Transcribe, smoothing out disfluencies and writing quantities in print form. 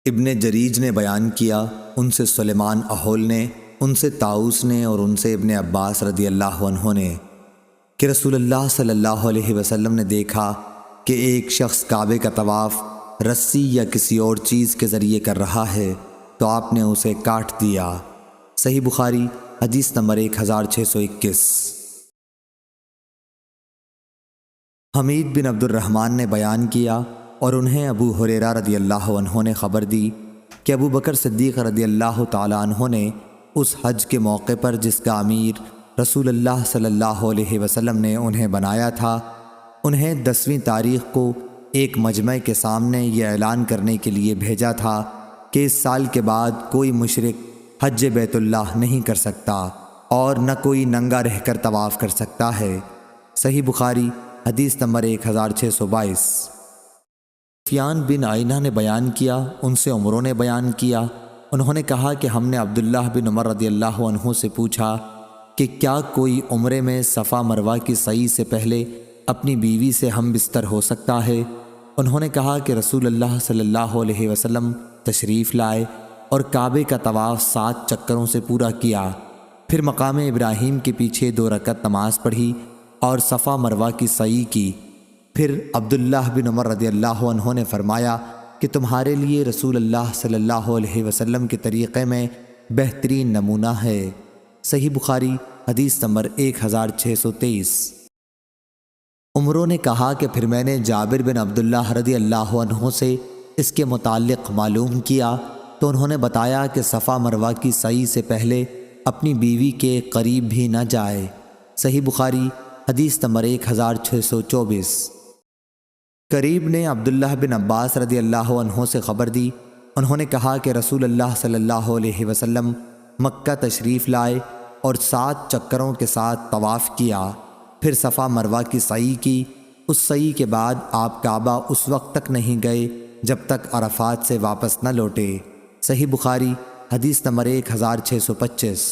ابن جریج نے بیان کیا، ان سے سلیمان احول نے، ان سے طاؤس نے اور ان سے ابن عباس رضی اللہ عنہ نے کہ رسول اللہ صلی اللہ علیہ وسلم نے دیکھا کہ ایک شخص کعبے کا طواف رسی یا کسی اور چیز کے ذریعے کر رہا ہے تو آپ نے اسے کاٹ دیا۔ صحیح بخاری حدیث نمبر 1621۔ حمید بن عبد الرحمن نے بیان کیا اور انہیں ابو ہریرہ رضی اللہ عنہ نے خبر دی کہ ابو بکر صدیق رضی اللہ تعالی عنہ نے اس حج کے موقع پر جس کا امیر رسول اللہ صلی اللہ علیہ وسلم نے انہیں بنایا تھا، انہیں 10ویں تاریخ کو ایک مجمع کے سامنے یہ اعلان کرنے کے لیے بھیجا تھا کہ اس سال کے بعد کوئی مشرک حج بیت اللہ نہیں کر سکتا اور نہ کوئی ننگا رہ کر طواف کر سکتا ہے۔ صحیح بخاری حدیث نمبر 1622۔ سفیان بن عینہ نے بیان کیا، ان سے عمرو نے بیان کیا، انہوں نے کہا کہ ہم نے عبداللہ بن عمر رضی اللہ عنہ سے پوچھا کہ کیا کوئی عمرے میں صفا مروہ کی سعی سے پہلے اپنی بیوی سے ہم بستر ہو سکتا ہے؟ انہوں نے کہا کہ رسول اللہ صلی اللہ علیہ وسلم تشریف لائے اور کعبے کا طواف 7 چکروں سے پورا کیا، پھر مقام ابراہیم کے پیچھے 2 رکعت نماز پڑھی اور صفا مروہ کی سعی کی۔ پھر عبداللہ بن عمر رضی اللہ عنہ نے فرمایا کہ تمہارے لیے رسول اللہ صلی اللہ علیہ وسلم کے طریقے میں بہترین نمونہ ہے۔ صحیح بخاری حدیث نمبر 1623۔ عمرو نے کہا کہ پھر میں نے جابر بن عبداللہ رضی اللہ عنہ سے اس کے متعلق معلوم کیا تو انہوں نے بتایا کہ صفا مروہ کی سعی سے پہلے اپنی بیوی کے قریب بھی نہ جائے۔ صحیح بخاری حدیث نمبر 1624۔ قریب نے عبداللہ بن عباس رضی اللہ عنہ سے خبر دی، انہوں نے کہا کہ رسول اللہ صلی اللہ علیہ وسلم مکہ تشریف لائے اور 7 چکروں کے ساتھ طواف کیا، پھر صفا مروہ کی سعی کی۔ اس سعی کے بعد آپ کعبہ اس وقت تک نہیں گئے جب تک عرفات سے واپس نہ لوٹے۔ صحیح بخاری حدیث نمبر 1625۔